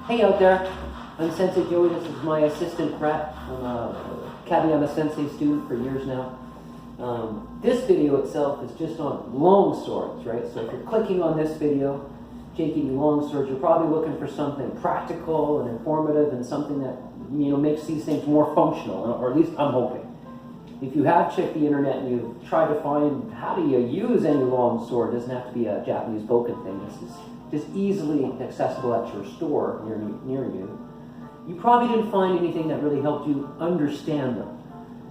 Hey out there, I'm Sensei Joey. This is my assistant Brett. I'm a Sensei student for years now. This video itself is just on long swords, right? So if you're clicking on this video, JKD long swords, you're probably looking for something practical and informative and something that makes these things more functional, or at least I'm hoping. If you have checked the internet and you've tried to find how do you use any long sword, it doesn't have to be a Japanese boken thing. This is just easily accessible at your store near you. You probably didn't find anything that really helped you understand them,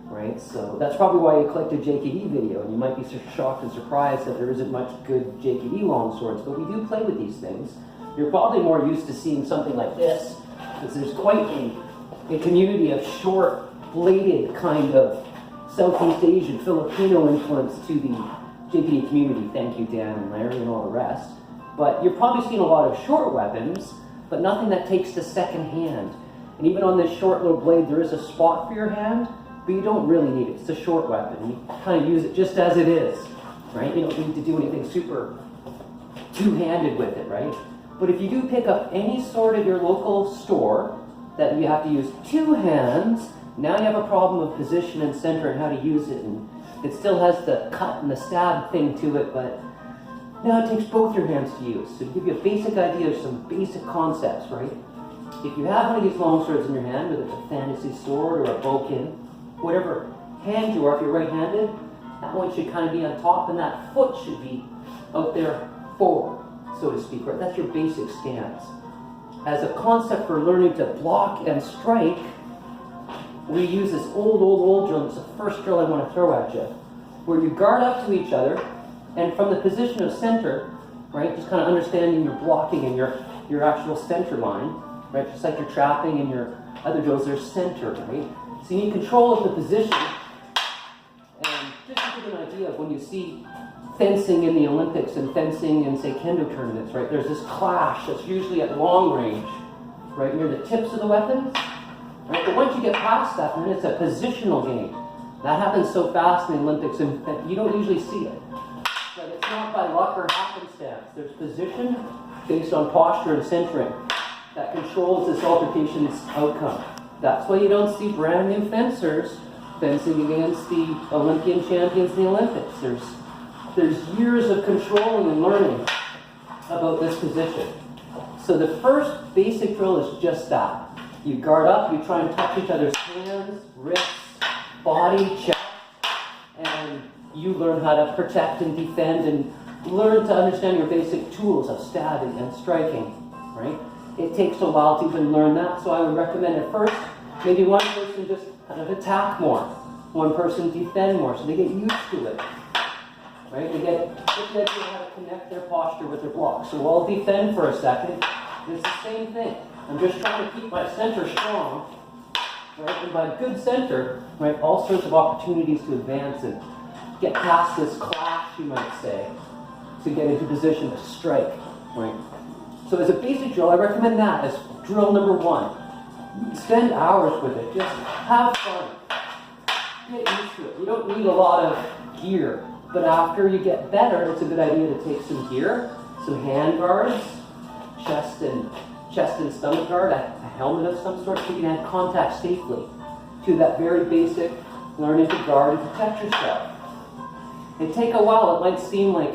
right? So that's probably why you clicked a JKD video, and you might be shocked and surprised that there isn't much good JKD long swords, but we do play with these things. You're probably more used to seeing something like this, because there's quite a community of short-bladed kind of Southeast Asian, Filipino influence to the JKD community. Thank you, Dan and Larry and all the rest. But you're probably seeing a lot of short weapons, but nothing that takes the second hand. And even on this short little blade, there is a spot for your hand, but you don't really need it. It's a short weapon. You kind of use it just as it is, right? You don't need to do anything super two-handed with it, right? But if you do pick up any sword at your local store that you have to use two hands, now you have a problem of position and center and how to use it. And it still has the cut and the stab thing to it, but now it takes both your hands to use. So to give you a basic idea of some basic concepts, right? If you have one of these long swords in your hand, whether it's a fantasy sword or a boken, whatever hand you are, if you're right-handed, that one should kind of be on top and that foot should be out there forward, so to speak, right? That's your basic stance. As a concept for learning to block and strike, we use this old drill. It's the first drill I want to throw at you, where you guard up to each other, and from the position of center, right, just kind of understanding your blocking and your actual center line, right, just like your trapping and your other drills, there's center, right? So you need control of the position, and just to give an idea of when you see fencing in the Olympics and fencing in, say, kendo tournaments, right, there's this clash that's usually at long range, right, near the tips of the weapons, right, but once you get past that, then it's a positional game. That happens so fast in the Olympics, and you don't usually see it. But it's not by luck or happenstance. There's position based on posture and centering that controls this altercation's outcome. That's why you don't see brand new fencers fencing against the Olympian champions in the Olympics. There's years of controlling and learning about this position. So the first basic drill is just that. You guard up, you try and touch each other's hands, wrists, body, chest, and you learn how to protect and defend and learn to understand your basic tools of stabbing and striking, right? It takes a while to even learn that, so I would recommend at first, maybe one person just kind of attack more, one person defend more, so they get used to it, right? They get the idea how to connect their posture with their block. So I'll defend for a second. It's the same thing. I'm just trying to keep my center strong, right? And by good center, right, all sorts of opportunities to advance and get past this clash, you might say, to get into position to strike, right? So as a basic drill, I recommend that as drill number one. Spend hours with it. Just have fun. Get used to it. You don't need a lot of gear, but after you get better, it's a good idea to take some gear, some hand guards, chest and stomach guard, a helmet of some sort, so you can have contact safely to that very basic learning to guard and protect yourself. It take a while. It might seem like,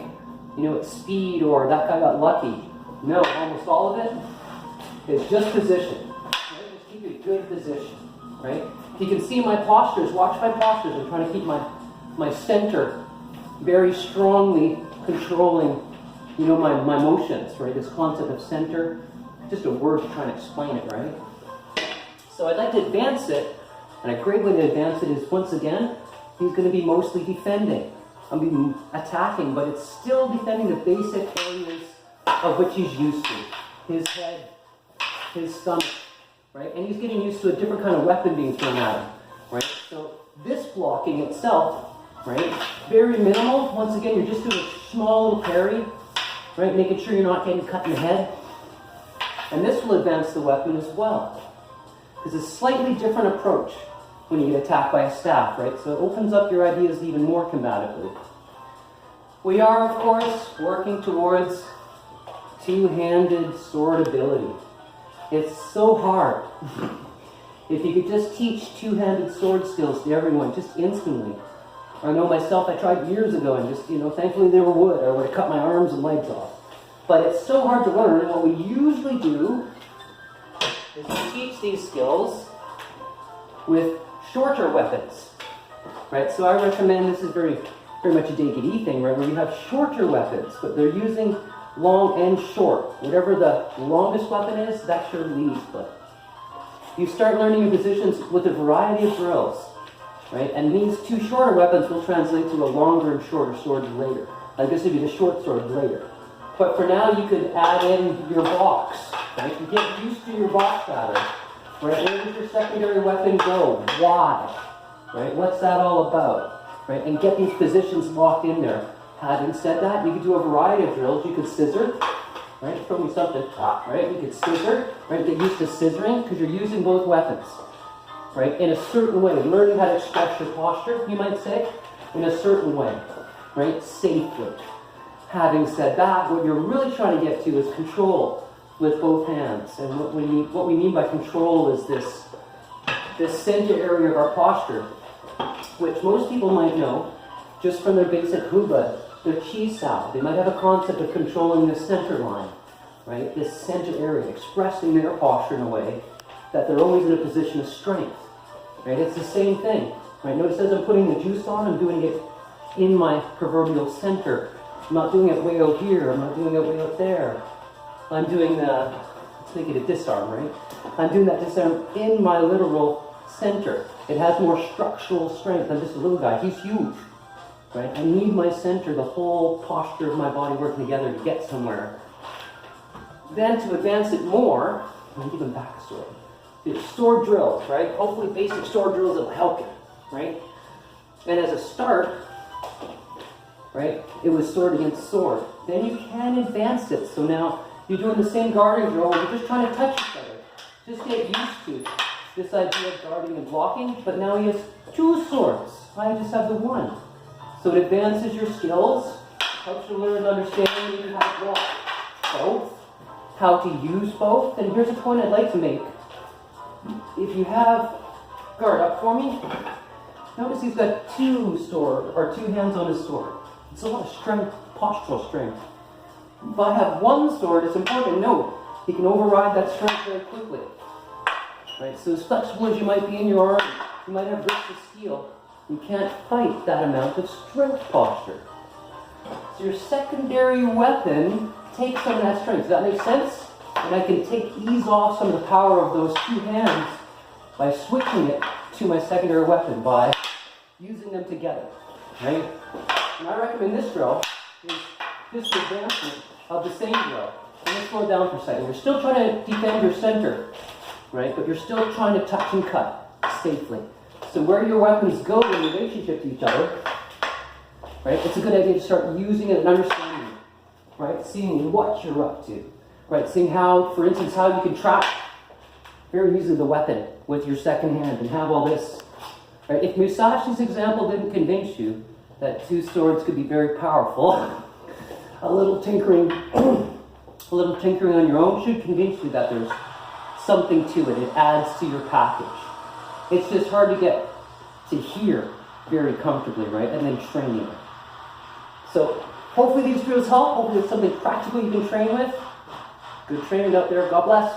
it's speed or that guy got lucky. No, almost all of it is just position. Right? Just keep a good position, right? If you can see my postures, watch my postures. I'm trying to keep my center very strongly controlling, my motions, right? This concept of center, just a word to try and explain it, right? So I'd like to advance it, and a great way to advance it is, once again, he's going to be mostly defending. I'm being attacking, but it's still defending the basic areas of which he's used to. His head, his stomach, right? And he's getting used to a different kind of weapon being thrown at him, right? So this blocking itself, right, very minimal. Once again, you're just doing a small little parry, right? Making sure you're not getting cut in the head. And this will advance the weapon as well. Because it's a slightly different approach when you get attacked by a staff, right? So it opens up your ideas even more combatively. We are, of course, working towards two-handed sword ability. It's so hard. If you could just teach two-handed sword skills to everyone, just instantly. I know myself, I tried years ago, and just, thankfully they were wood. I would have cut my arms and legs off. But it's so hard to learn, and what we usually do is we teach these skills with shorter weapons. Right? So I recommend, this is very much a JKD thing, right? Where you have shorter weapons, but they're using long and short. Whatever the longest weapon is, that's your lead foot. You start learning your positions with a variety of drills, right? And these two shorter weapons will translate to a longer and shorter sword later. Like this would be the short sword later. But for now, you could add in your box, right? You get used to your box pattern, right? Where does your secondary weapon go? Why? Right? What's that all about? Right? And get these positions locked in there. Having said that, you could do a variety of drills. You could scissor, right? Show me something, right? You could scissor, right? Get used to scissoring because you're using both weapons, right? In a certain way. Learning how to express your posture, you might say, in a certain way, right? Safely. Having said that, what you're really trying to get to is control with both hands. And what we mean by control is this center area of our posture, which most people might know just from their basic huba, their chi sao. They might have a concept of controlling the center line, right? This center area, expressing their posture in a way that they're always in a position of strength, right? It's the same thing, right? Notice as I'm putting the juice on, I'm doing it in my proverbial center. I'm not doing it way out here. I'm not doing it way out there. I'm doing let's make it a disarm, right? I'm doing that disarm in my literal center. It has more structural strength than just a little guy. He's huge, right? I need my center, the whole posture of my body working together to get somewhere. Then to advance it more, I'm giving back a sword. There's sword drills, right? Hopefully basic sword drills that will help you, right? And as a start, right, it was sword against sword. Then you can advance it. So now you're doing the same guarding drill, you're just trying to touch each other. Just get used to this idea of guarding and blocking, but now he has two swords. I just have the one. So it advances your skills, helps you learn to understand how to block both, how to use both. And here's a point I'd like to make. If you have, guard up for me, notice he's got two hands on his sword. It's a lot of strength, postural strength. If I have one sword, it's important to note he can override that strength very quickly. Right? So as flexible as you might be in your arm, you might have wrists of steel. You can't fight that amount of strength posture. So your secondary weapon takes some of that strength. Does that make sense? And I can ease off some of the power of those two hands by switching it to my secondary weapon, by using them together. Right? And I recommend this drill is this advancement of the same drill. And let's slow down for a second. You're still trying to defend your center, right? But you're still trying to touch and cut safely. So where your weapons go in relationship to each other, right? It's a good idea to start using it and understanding it, right? Seeing what you're up to, right? Seeing how, for instance, how you can track very easily the weapon with your second hand and have all this, right? If Musashi's example didn't convince you that two swords could be very powerful, a little tinkering on your own should convince you that there's something to it. It adds to your package. It's just hard to get to hear very comfortably, right? And then training it. So hopefully these drills help. Hopefully it's something practical you can train with. Good training out there. God bless.